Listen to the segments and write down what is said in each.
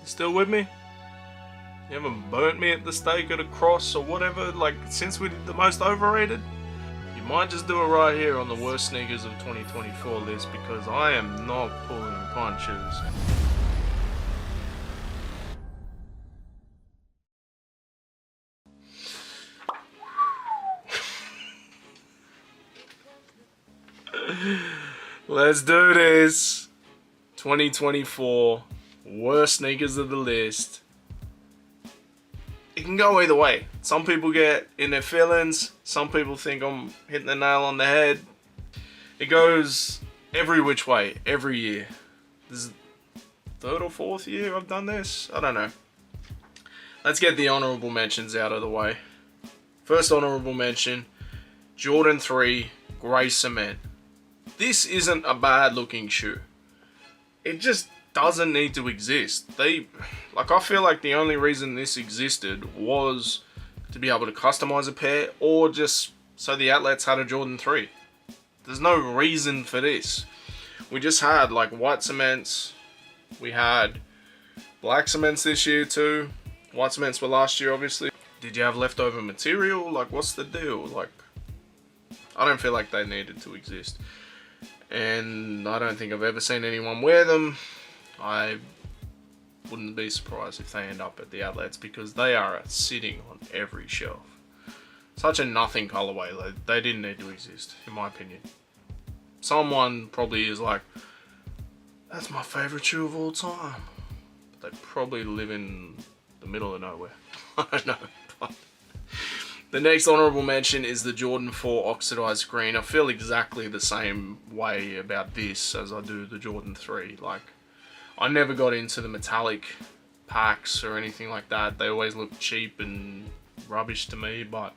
Still with me? You haven't burnt me at the stake at a cross or whatever, like since we did the most overrated? You might just do it right here on the worst sneakers of 2024 list, because I am not pulling punches. Let's do this. 2024 worst sneakers of the list. It can go either way. Some people get in their feelings. Some people think I'm hitting the nail on the head. It goes every which way, every year. This is the third or fourth year I've done this. I don't know. Let's get the honorable mentions out of the way. First honorable mention, Jordan 3 Grey Cement. This isn't a bad looking shoe. It just doesn't need to exist. I feel like the only reason this existed was to be able to customize a pair, or just so the athletes had a Jordan 3. There's no reason for this. We just had like white cements. We had black cements this year too. White cements were last year, obviously. Did you have leftover material? Like, what's the deal? Like, I don't feel like they needed to exist. And I don't think I've ever seen anyone wear them. I wouldn't be surprised if they end up at the outlets, because they are sitting on every shelf. Such a nothing colorway. They didn't need to exist, in my opinion. Someone probably is like, that's my favorite shoe of all time. But they probably live in the middle of nowhere. I don't know. But the next honorable mention is the Jordan 4 Oxidized Green. I feel exactly the same way about this as I do the Jordan 3. Like, I never got into the metallic packs or anything like that. They always look cheap and rubbish to me, but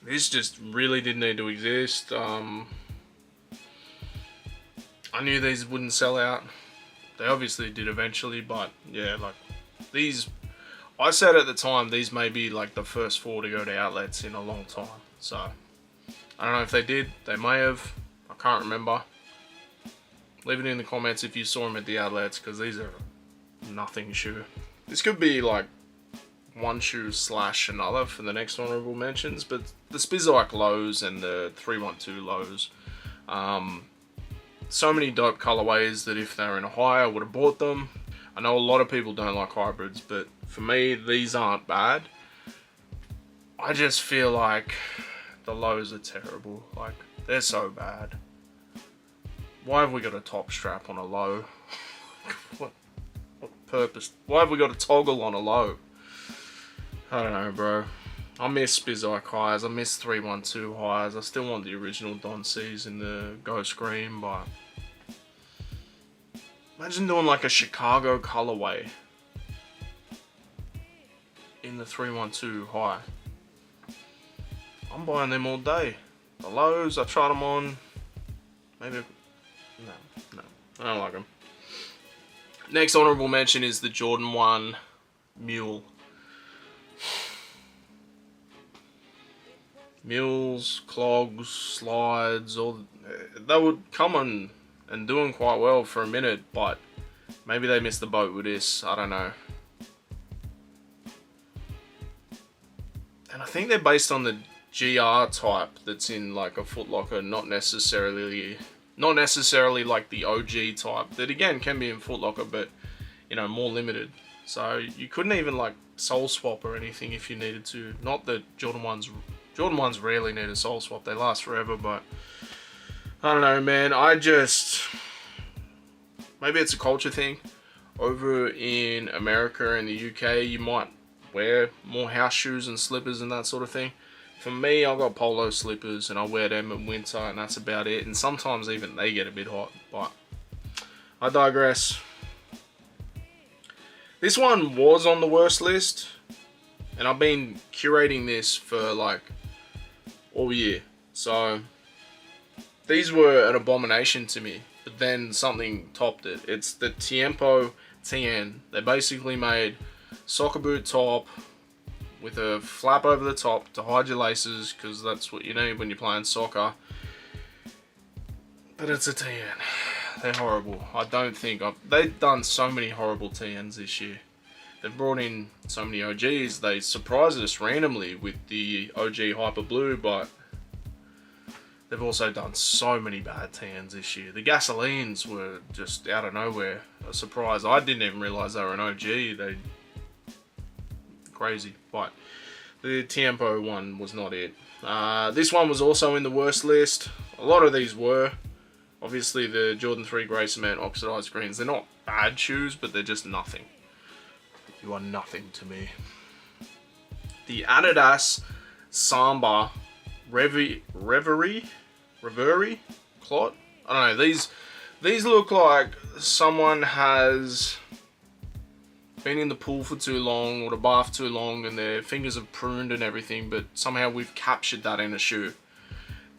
this just really didn't need to exist. I knew these wouldn't sell out. They obviously did eventually, but yeah, like these, I said at the time, these may be like the first 4 to go to outlets in a long time. So I don't know if they did. They may have. I can't remember. Leave it in the comments if you saw them at the outlets, because these are nothing shoe. This could be like one shoe / another for the next honorable mentions, but the Spizike lows and the 312 lows, so many dope colorways that if they were in a high I would have bought them. I know a lot of people don't like hybrids, but for me these aren't bad. I just feel like the lows are terrible. Like, they're so bad. Why have we got a top strap on a low? What purpose? Why have we got a toggle on a low? I don't know, bro. I miss Spizike highs. I miss 312 highs. I still want the original Don C's in the Ghost Green, but imagine doing like a Chicago colorway in the 312 high. I'm buying them all day. The lows, I tried them on. Maybe. No, I don't like them. Next honorable mention is the Jordan 1 Mule. Mules, clogs, slides, they would come on and doing quite well for a minute, but maybe they missed the boat with this. I don't know. And I think they're based on the GR type that's in like a Foot Locker, not necessarily like the OG type that again can be in Foot Locker, but you know, more limited. So you couldn't even like sole swap or anything if you needed to. Not that Jordan 1s rarely need a sole swap, they last forever, but I don't know, man. Maybe it's a culture thing. Over in America and the UK, you might wear more house shoes and slippers and that sort of thing. For me, I've got polo slippers and I wear them in winter, and that's about it. And sometimes even they get a bit hot, but I digress. This one was on the worst list, and I've been curating this for like all year. So these were an abomination to me, but then something topped it. It's the Tiempo TN. They basically made soccer boot top with a flap over the top to hide your laces, because that's what you need when you're playing soccer. But it's a TN. they're horrible. I don't think they've done so many horrible TNs this year. They've brought in so many OGs. They surprised us randomly with the OG Hyper Blue, but they've also done so many bad TNs this year. The gasolines were just out of nowhere. A surprise. I didn't even realise they were an OG. They crazy. But the Tiempo one was not it. This one was also in the worst list. A lot of these were. Obviously the Jordan 3 Grey Cement Oxidized Greens. They're not bad shoes, but they're just nothing. You are nothing to me. The Adidas Samba Reverie Clot. I don't know. These look like someone has been in the pool for too long or the bath too long and their fingers have pruned and everything, but somehow we've captured that in a shoe.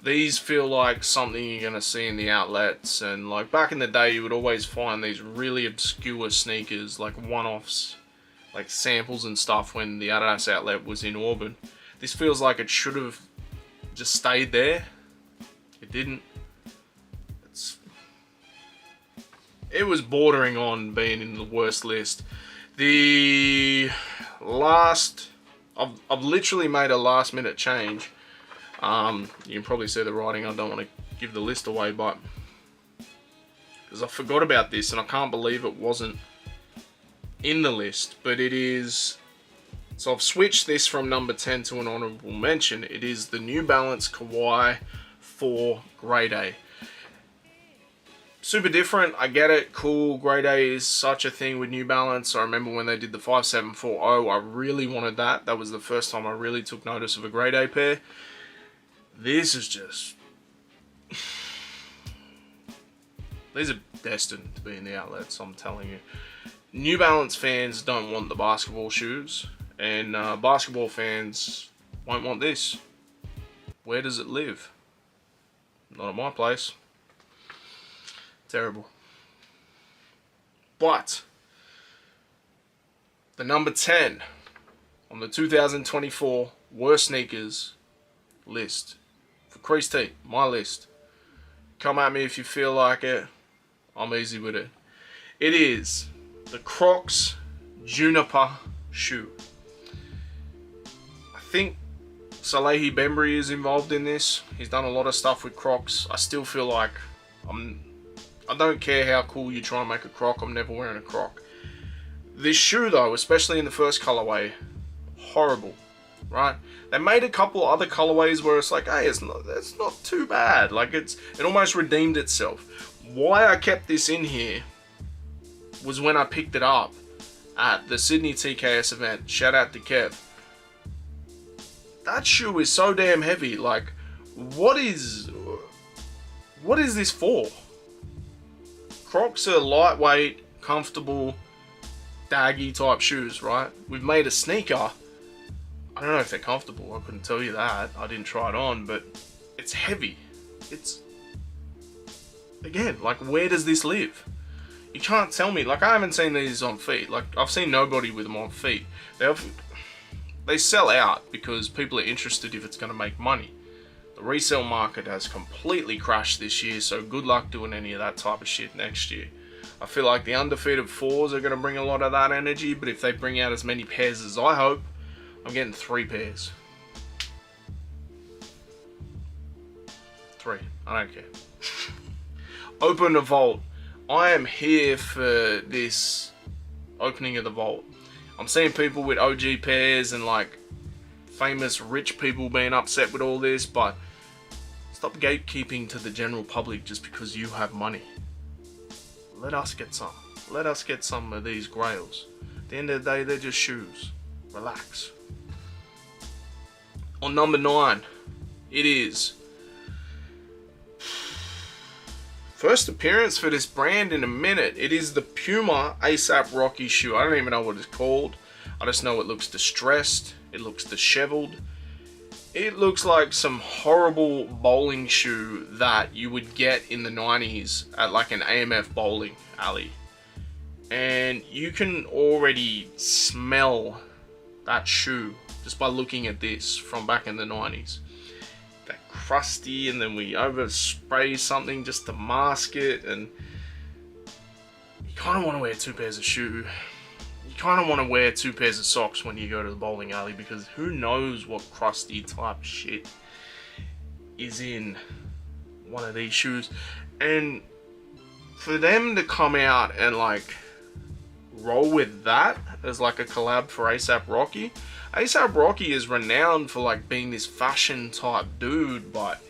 These feel like something you're going to see in the outlets, and like back in the day you would always find these really obscure sneakers, like one-offs, like samples and stuff when the Adidas outlet was in Auburn. This feels like it should have just stayed there. It didn't. It was bordering on being in the worst list. The last, I've literally made a last minute change. You can probably see the writing. I don't want to give the list away, but because I forgot about this and I can't believe it wasn't in the list, but it is. So I've switched this from number 10 to an honorable mention. It is the New Balance Kawhi 4 Grade A. Super different, I get it, cool. Grade A is such a thing with New Balance. I remember when they did the 5740, I really wanted that. That was the first time I really took notice of a Grade A pair. This is just... These are destined to be in the outlets, I'm telling you. New Balance fans don't want the basketball shoes, and basketball fans won't want this. Where does it live? Not at my place. Terrible. But the number 10 on the 2024 worst sneakers list for Creased Tee, my list. Come at me if you feel like it. I'm easy with it. It is the Crocs Juniper shoe. I think Salehi Bembry is involved in this. He's done a lot of stuff with Crocs. I still feel like I don't care how cool you try and make a Croc, I'm never wearing a Croc. This shoe though, especially in the first colorway, horrible, right? They made a couple other colorways where it's like, hey, it's not too bad. Like it almost redeemed itself. Why I kept this in here was when I picked it up at the Sydney TKS event. Shout out to Kev. That shoe is so damn heavy. Like, what is this for? Crocs are lightweight, comfortable, daggy type shoes, right? We've made a sneaker. I don't know if they're comfortable. I couldn't tell you that. I didn't try it on, but it's heavy. It's, again, like, where does this live? You can't tell me. Like, I haven't seen these on feet. Like, I've seen nobody with them on feet. They sell out because people are interested if it's going to make money. The resale market has completely crashed this year, so good luck doing any of that type of shit next year. I feel like the undefeated 4s are going to bring a lot of that energy, but if they bring out as many pairs as I hope, I'm getting 3 pairs. 3. I don't care. Open the vault. I am here for this opening of the vault. I'm seeing people with OG pairs and like famous rich people being upset with all this, but stop gatekeeping to the general public just because you have money. Let us get some. Let us get some of these grails. At the end of the day, they're just shoes. Relax. On number 9, it is first appearance for this brand in a minute. It is the Puma ASAP Rocky shoe. I don't even know what it's called. I just know it looks distressed. It looks disheveled. It looks like some horrible bowling shoe that you would get in the 90s at like an AMF bowling alley. And you can already smell that shoe just by looking at this from back in the 90s. That crusty, and then we overspray something just to mask it, and kind of want to wear 2 pairs of shoes. You kind of want to wear 2 pairs of socks when you go to the bowling alley, because who knows what crusty type shit is in one of these shoes. And for them to come out and like roll with that as like a collab for A$AP Rocky. A$AP Rocky is renowned for like being this fashion type dude, but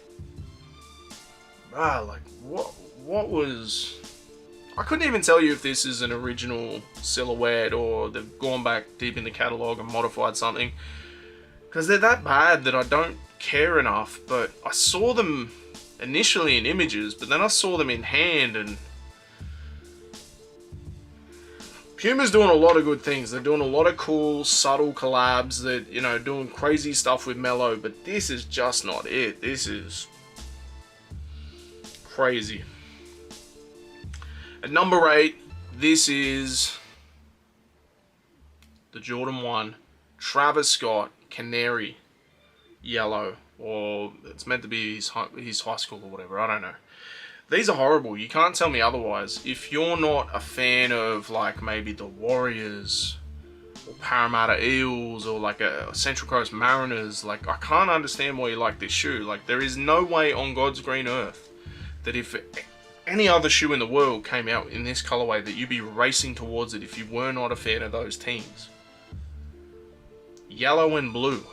like what was... I couldn't even tell you if this is an original silhouette or they've gone back deep in the catalogue and modified something, because they're that bad that I don't care enough. But I saw them initially in images, but then I saw them in hand, and Puma's doing a lot of good things. They're doing a lot of cool, subtle collabs that, you know, doing crazy stuff with Mellow, but this is just not it. This is crazy. At number 8, this is the Jordan 1 Travis Scott Canary Yellow, or it's meant to be his high school or whatever, I don't know. These are horrible. You can't tell me otherwise. If you're not a fan of like maybe the Warriors or Parramatta Eels or like a Central Coast Mariners, like I can't understand why you like this shoe. Like there is no way on God's green earth that if any other shoe in the world came out in this colorway that you'd be racing towards it if you were not a fan of those teams. Yellow and blue.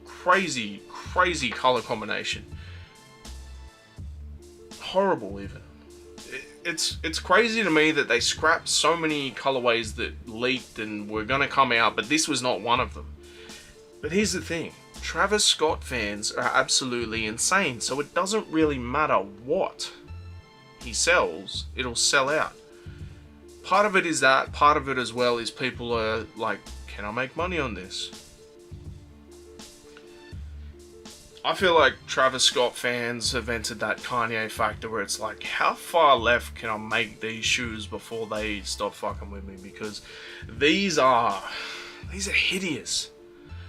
Crazy, crazy color combination. Horrible even. It's crazy to me that they scrapped so many colorways that leaked and were gonna come out, but this was not one of them. But here's the thing, Travis Scott fans are absolutely insane, so it doesn't really matter what he sells, it'll sell out. Part of it is that, part of it as well is people are like, can I make money on this? I feel like Travis Scott fans have entered that Kanye factor where it's like, how far left can I make these shoes before they stop fucking with me? Because these are hideous.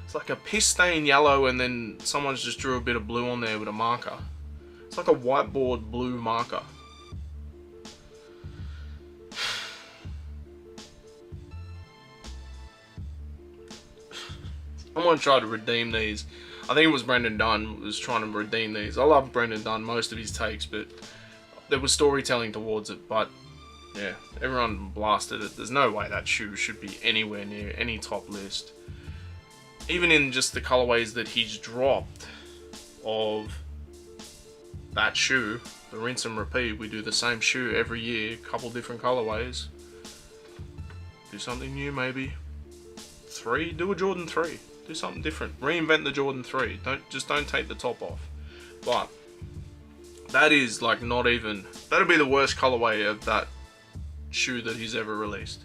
It's like a piss stain yellow and then someone's just drew a bit of blue on there with a marker. It's like a whiteboard blue marker. Someone tried to redeem these. I think it was Brendan Dunn was trying to redeem these. I love Brendan Dunn, most of his takes, but there was storytelling towards it. But yeah, everyone blasted it. There's no way that shoe should be anywhere near any top list. Even in just the colorways that he's dropped of that shoe, the rinse and repeat. We do the same shoe every year, couple different colorways. Do something new maybe. 3, do a Jordan 3. Do something different. Reinvent the Jordan 3. Don't take the top off. But that is like not even... That'll be the worst colorway of that shoe that he's ever released.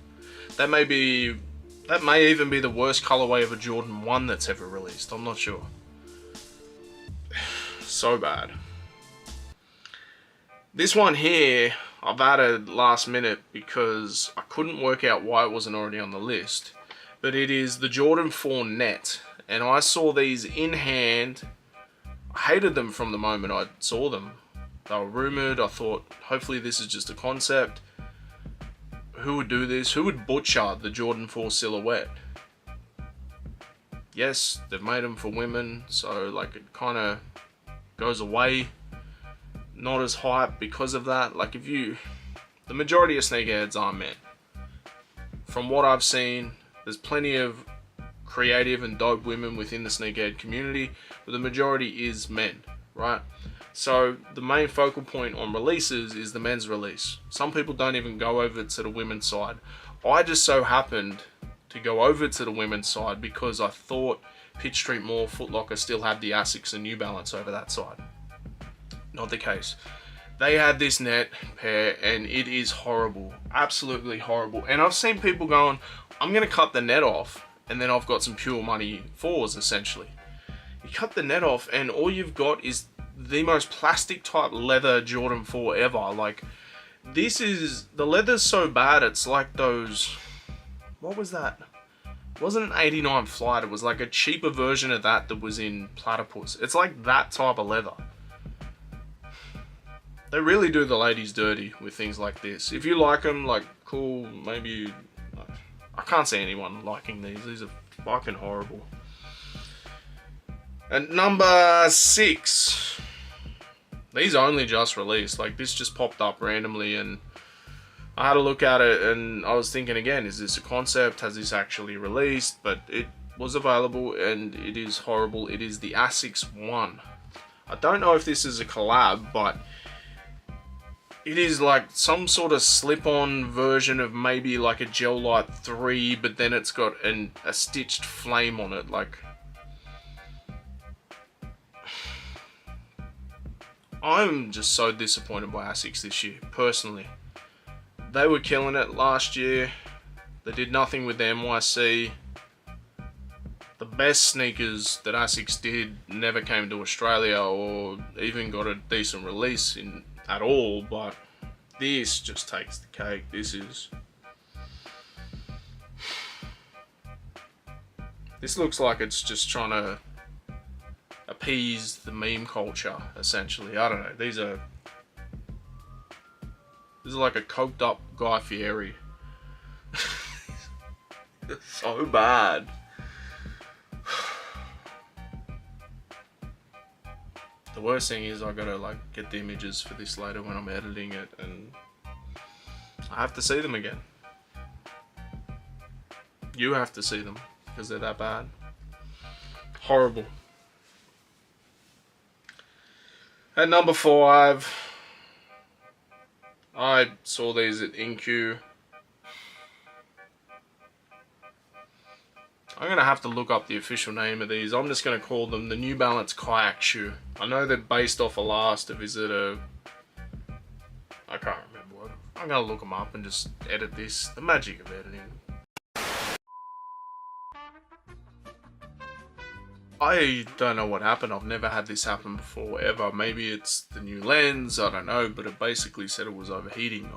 That may even be the worst colorway of a Jordan 1 that's ever released. I'm not sure. So bad. This one here, I've added last minute because I couldn't work out why it wasn't already on the list. But it is the Jordan 4 Net, and I saw these in hand. I hated them from the moment I saw them. They were rumoured. I thought, hopefully this is just a concept. Who would do this? Who would butcher the Jordan 4 silhouette? Yes, they've made them for women, so like it kind of goes away. Not as hype because of that. Like the majority of sneakerheads are men. From what I've seen, there's plenty of creative and dope women within the sneakerhead community, but the majority is men, right? So the main focal point on releases is the men's release. Some people don't even go over to the women's side. I just so happened to go over to the women's side because I thought Pitt Street Mall, Foot Locker still had the Asics and New Balance over that side. Not the case. They had this net pair and it is horrible, absolutely horrible. And I've seen people going, I'm gonna cut the net off and then I've got some pure money 4s essentially. You cut the net off and all you've got is the most plastic type leather Jordan 4 ever. Like this is, the leather's so bad it's like those, what was that? It wasn't an 89 Flight, it was like a cheaper version of that was in Platypus. It's like that type of leather. They really do the ladies dirty with things like this. If you like them, like, cool, maybe... I can't see anyone liking these. These are fucking horrible. At number 6. These only just released. Like, this just popped up randomly and I had a look at it and I was thinking again, is this a concept? Has this actually released? But it was available and it is horrible. It is the Asics One. I don't know if this is a collab, but it is like some sort of slip-on version of maybe like a Gel Light 3, but then it's got a stitched flame on it. Like, I'm just so disappointed by Asics this year, personally. They were killing it last year. They did nothing with the NYC. The best sneakers that Asics did never came to Australia or even got a decent release at all, but this just takes the cake. This looks like it's just trying to appease the meme culture, essentially. I don't know. These are like a coked up Guy Fieri. So bad. The worst thing is I gotta like get the images for this later when I'm editing it, and I have to see them again. You have to see them because they're that bad. Horrible. At number 5, I saw these at InQ. I'm going to have to look up the official name of these. I'm just going to call them the New Balance Kayak Shoe. I know they're based off a last, of is it a... I can't remember what. I'm going to look them up and just edit this. The magic of editing. I don't know what happened. I've never had this happen before, ever. Maybe it's the new lens, I don't know, but it basically said it was overheating.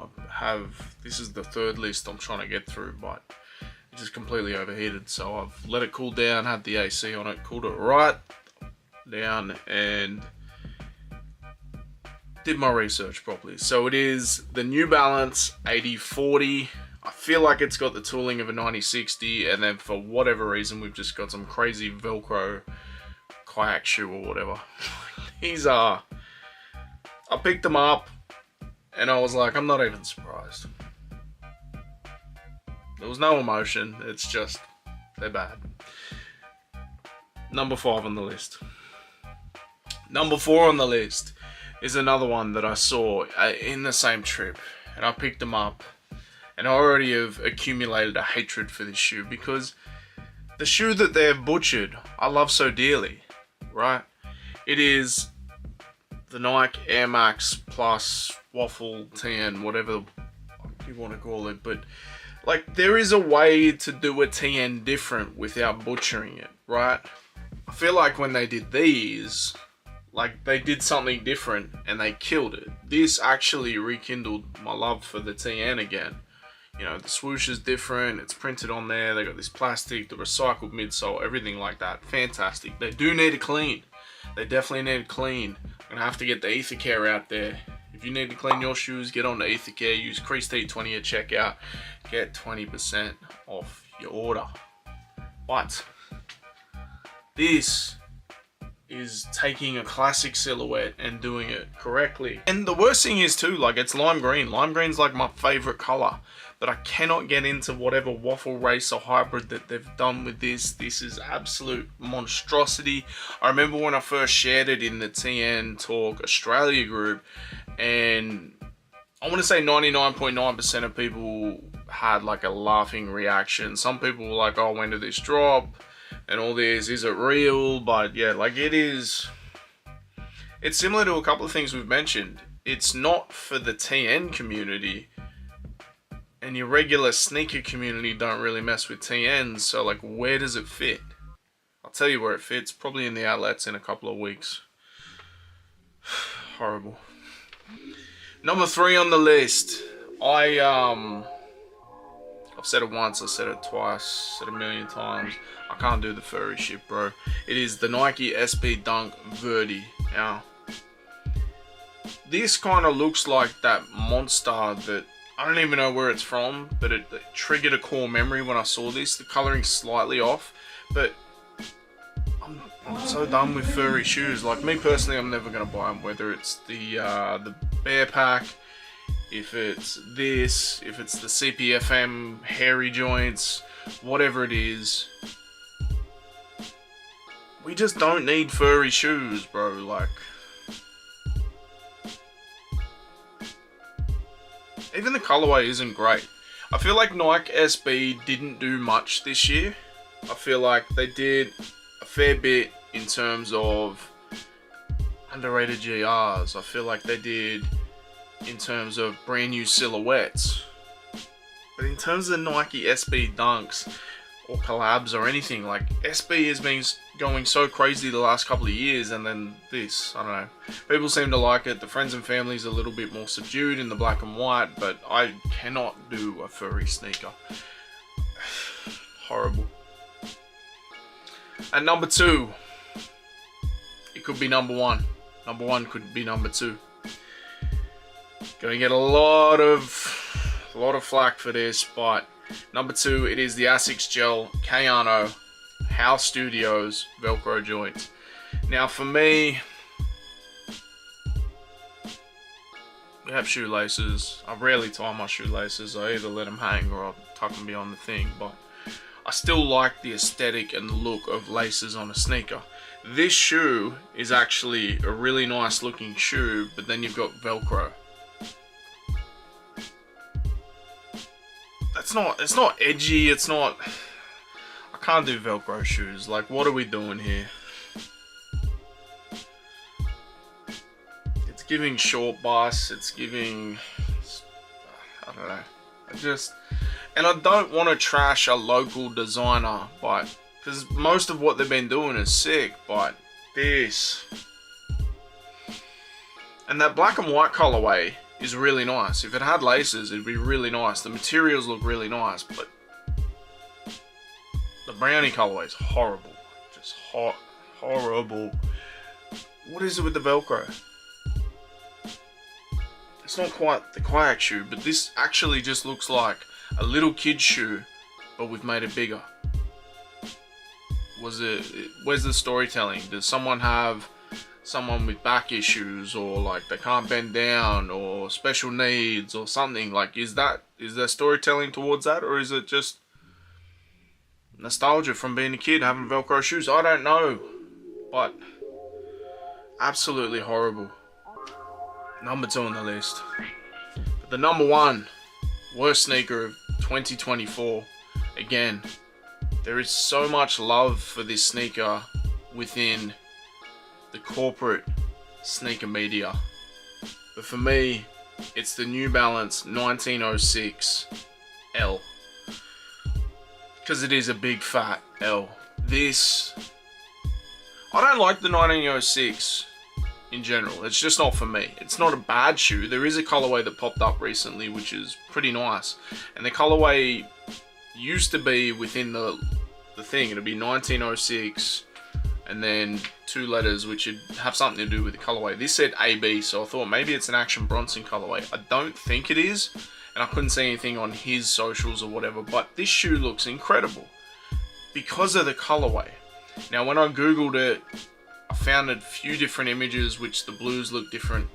This is the 3rd list I'm trying to get through, but it just completely overheated. So I've let it cool down, had the AC on it, cooled it right down, and did my research properly. So it is the New Balance 8040. I feel like it's got the tooling of a 9060, and then for whatever reason we've just got some crazy Velcro kayak shoe or whatever. These are... I picked them up and I was like, I'm not even surprised. There was no emotion, it's just, they're bad. Number 5 on the list. Number 4 on the list is another one that I saw in the same trip, and I picked them up. And I already have accumulated a hatred for this shoe because the shoe that they've butchered, I love so dearly, right? It is the Nike Air Max Plus Waffle TN, whatever you want to call it. But like, there is a way to do a TN different without butchering it, right? I feel like when they did these, like, they did something different and they killed it. This actually rekindled my love for the TN again. You know, the swoosh is different, it's printed on there, they got this plastic, the recycled midsole, everything like that. Fantastic. They do need to clean. They definitely need to clean. I'm gonna have to get the Ether Care out there. If you need to clean your shoes, get on the Ether Care, use Creased 20 at checkout, get 20% off your order. But this is taking a classic silhouette and doing it correctly. And the worst thing is too, like, it's lime green. Lime green's like my favorite color, but I cannot get into whatever Waffle Racer hybrid that they've done with this. This is absolute monstrosity. I remember when I first shared it in the TN Talk Australia group, and I want to say 99.9% of people had like a laughing reaction. Some people were like, oh, when did this drop? And all this, is it real? But yeah, like, it's similar to a couple of things we've mentioned. It's not for the TN community, and your regular sneaker community don't really mess with TNs, so like, where does it fit? I'll tell you where it fits, probably in the outlets in a couple of weeks. Horrible. Number 3 on the list. I've said it once, I've said it twice, said it a million times. I can't do the furry shit, bro. It is the Nike SB Dunk Verdi. Now, this kind of looks like that monster that I don't even know where it's from, but it triggered a core memory when I saw this. The coloring's slightly off, but I'm so done with furry shoes. Like, me personally, I'm never gonna buy them, whether it's the bear pack, if it's this, if it's the CPFM hairy joints, whatever it is. We just don't need furry shoes, bro. Like, even the colorway isn't great. I feel like Nike SB didn't do much this year. I feel like they did a fair bit in terms of underrated GRs. I feel like they did in terms of brand new silhouettes. But in terms of Nike SB Dunks or collabs or anything, like, SB has been going so crazy the last couple of years, and then this, I don't know. People seem to like it. The friends and family's a little bit more subdued in the black and white, but I cannot do a furry sneaker. Horrible. At number 2, it could be number 1. Number 1 could be number 2. Gonna get a lot of flack for this, but number 2, it is the Asics Gel Kayano House Studios Velcro joints. Now, for me, we have shoelaces. I rarely tie my shoelaces. I either let them hang or I'll tuck them beyond the thing, but I still like the aesthetic and the look of laces on a sneaker. This shoe is actually a really nice looking shoe, but then you've got Velcro. It's not edgy, it's not... I can't do Velcro shoes. Like, what are we doing here? It's giving short bus, it's giving... I don't know. And I don't want to trash a local designer, but... because most of what they've been doing is sick, but this... and that black and white colorway is really nice. If it had laces, it'd be really nice. The materials look really nice, but the brownie colorway is horrible. Just horrible. What is it with the Velcro? It's not quite the kayak shoe, but this actually just looks like a little kid's shoe, but we've made it bigger. Where's the storytelling? Does someone have someone with back issues, or like they can't bend down, or special needs or something? Like, is there storytelling towards that, or is it just nostalgia from being a kid having Velcro shoes? I don't know, but absolutely horrible. Number 2 on the list. But the number 1 worst sneaker of 2024. Again, there is so much love for this sneaker within the corporate sneaker media, but for me, it's the New Balance 1906 L, because it is a big fat L. This, I don't like the 1906 in general. It's just not for me. It's not a bad shoe. There is a colorway that popped up recently which is pretty nice, and the colorway used to be within the thing. It'd be 1906 and then 2 letters which would have something to do with the colorway. This said AB, so I thought maybe it's an Action Bronson colorway. I don't think it is, and I couldn't see anything on his socials or whatever, but this shoe looks incredible because of the colorway. Now, when I googled it, I found a few different images which the blues look different,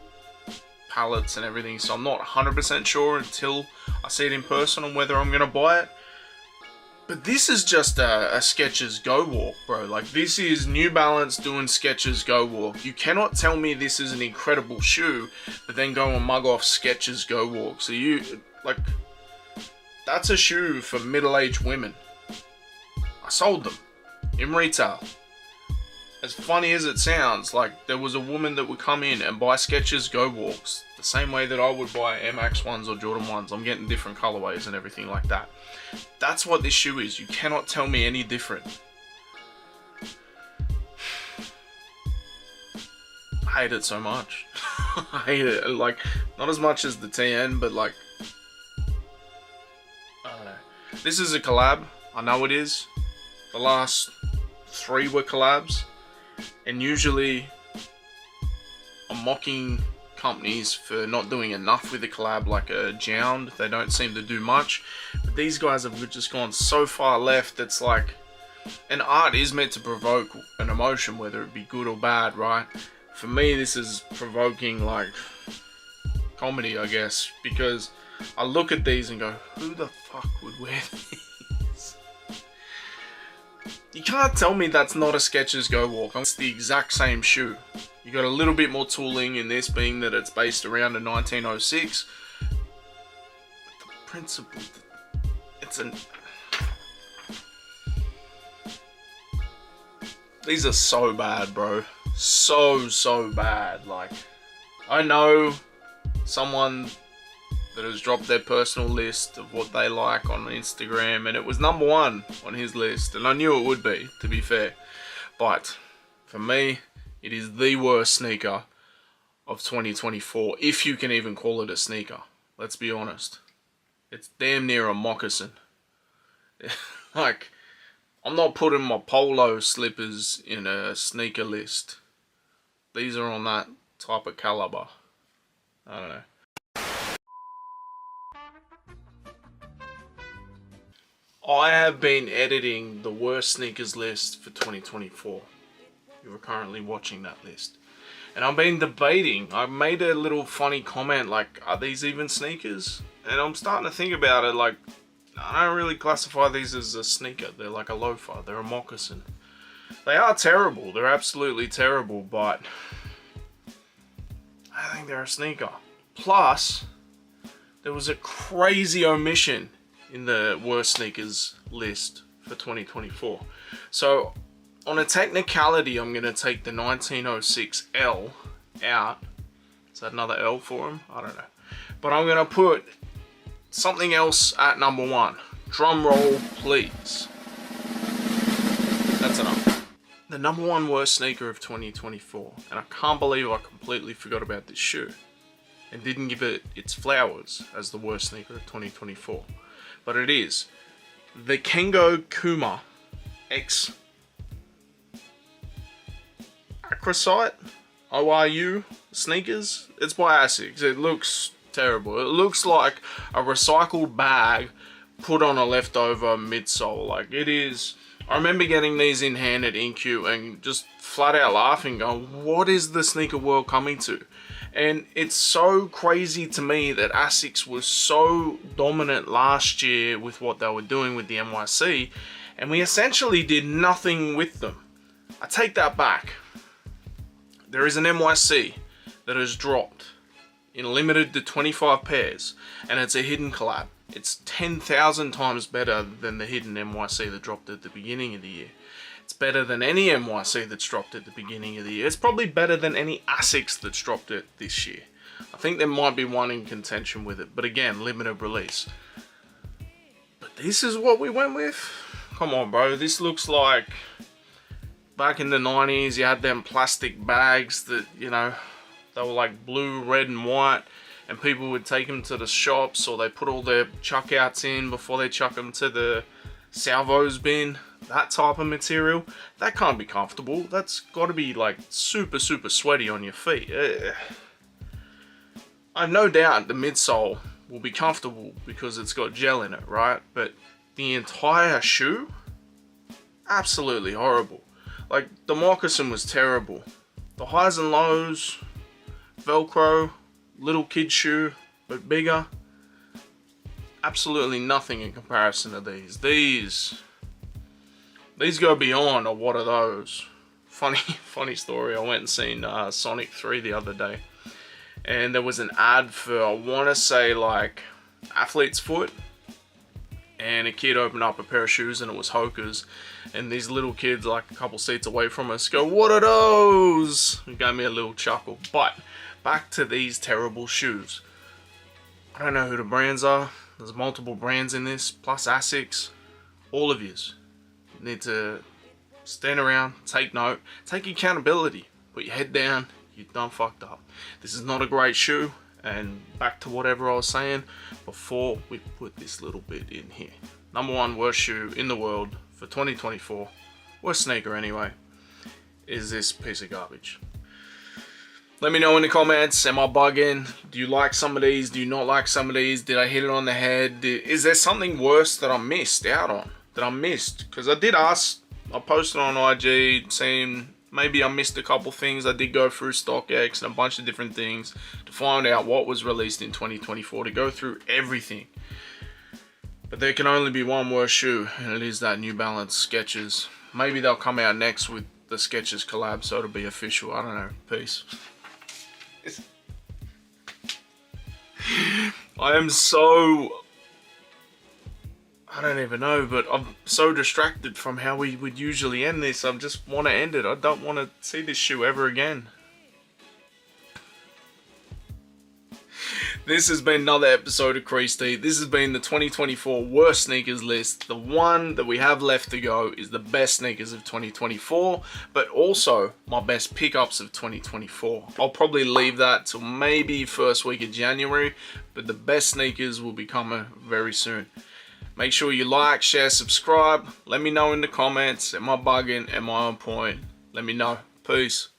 palettes and everything, so I'm not 100% sure until I see it in person on whether I'm gonna buy it. But this is just a Skechers Go Walk, bro. Like, this is New Balance doing Skechers Go Walk. You cannot tell me this is an incredible shoe, but then go and mug off Skechers Go Walk. So you, like, that's a shoe for middle-aged women. I sold them in retail. As funny as it sounds, like, there was a woman that would come in and buy Skechers Go Walks the same way that I would buy MX ones or Jordan ones. I'm getting different colorways and everything like that. That's what this shoe is. You cannot tell me any different. I hate it so much. I hate it. Like, not as much as the TN, but like, I don't know. This is a collab. I know it is. The last 3 were collabs. And usually, I'm mocking companies for not doing enough with the collab, like a Jound. They don't seem to do much. But these guys have just gone so far left. It's like, and art is meant to provoke an emotion, whether it be good or bad, right? For me, this is provoking like comedy, I guess, because I look at these and go, who the fuck would wear these? You can't tell me that's not a Skechers Go Walk. It's the exact same shoe. You got a little bit more tooling in this, being that it's based around a 1906. But the principle, it's an... These are so bad, bro. So bad. Like, I know someone that has dropped their personal list of what they like on Instagram, and it was #1 on his list, and I knew it would be, to be fair. But for me, it is the worst sneaker of 2024, if you can even call it a sneaker. Let's be honest. It's damn near a moccasin. Like, I'm not putting my polo slippers in a sneaker list. These are on that type of caliber. I don't know. I have been editing the worst sneakers list for 2024. You are currently watching that list. And I've been debating. I made a little funny comment like, are these even sneakers? And I'm starting to think about it like, I don't really classify these as a sneaker. They're like a loafer. They're a moccasin. They are terrible. They're absolutely terrible, but I think they're a sneaker. Plus, there was a crazy omission in the worst sneakers list for 2024. So, on a technicality, I'm going to take the 1906 L out. Is that another L for him? I don't know. But I'm going to put something else at #1. Drum roll, please. That's enough. The #1 worst sneaker of 2024. And I can't believe I completely forgot about this shoe and didn't give it its flowers as the worst sneaker of 2024. But it is the Kengo Puma X Acrosite ORU sneakers. It's by Asics. It looks terrible. It looks like a recycled bag put on a leftover midsole. Like, it is. I remember getting these in hand at InQ and just flat out laughing, going, what is the sneaker world coming to? And it's so crazy to me that Asics was so dominant last year with what they were doing with the NYC, and we essentially did nothing with them. I take that back. There is an NYC that has dropped in limited to 25 pairs, and it's a hidden collab. It's 10,000 times better than the hidden NYC that dropped at the beginning of the year. It's better than any NYC that's dropped at the beginning of the year. It's probably better than any Asics that's dropped it this year. I think there might be one in contention with it, but again, limited release. But this is what we went with? Come on, bro. This looks like back in the 90s, you had them plastic bags that, you know, they were like blue, red, and white, and people would take them to the shops, or they put all their chuck outs in before they chuck them to the salvos bin. That type of material, that can't be comfortable. That's got to be like super sweaty on your feet. I have no doubt the midsole will be comfortable because it's got gel in it, right? But the entire shoe, absolutely horrible. Like, the moccasin was terrible. The highs and lows, Velcro, little kid shoe, but bigger. Absolutely nothing in comparison to these. These go beyond, or what are those? Funny story. I went and seen Sonic 3 the other day, and there was an ad for, I want to say, like athlete's foot, and a kid opened up a pair of shoes and it was Hoka's, and these little kids like a couple seats away from us go, what are those? It gave me a little chuckle. But back to these terrible shoes. I don't know who the brands are. There's multiple brands in this, plus Asics. All of yous need to stand around, take note, take accountability, put your head down. You've done fucked up. This is not a great shoe. And back to whatever I was saying before we put this little bit in here. #1 worst shoe in the world for 2024, worst sneaker anyway, is this piece of garbage. Let me know in the comments, am I bugging? Do you like some of these? Do you not like some of these? Did I hit it on the head? Is there something worse that I missed out on? That I missed? Because I did ask, I posted on IG saying maybe I missed a couple things. I did go through StockX and a bunch of different things to find out what was released in 2024, to go through everything. But there can only be one worse shoe, and it is that New Balance Skechers. Maybe they'll come out next with the Skechers collab, so it'll be official. I don't know. Peace. I am so... I don't even know, but I'm so distracted from how we would usually end this. I just want to end it. I don't want to see this shoe ever again. This has been another episode of Creased. This has been the 2024 worst sneakers list. The one that we have left to go is the best sneakers of 2024, but also my best pickups of 2024. I'll probably leave that till maybe first week of January, but the best sneakers will be coming very soon. Make sure you like, share, subscribe. Let me know in the comments. Am I bugging? Am I on point? Let me know. Peace.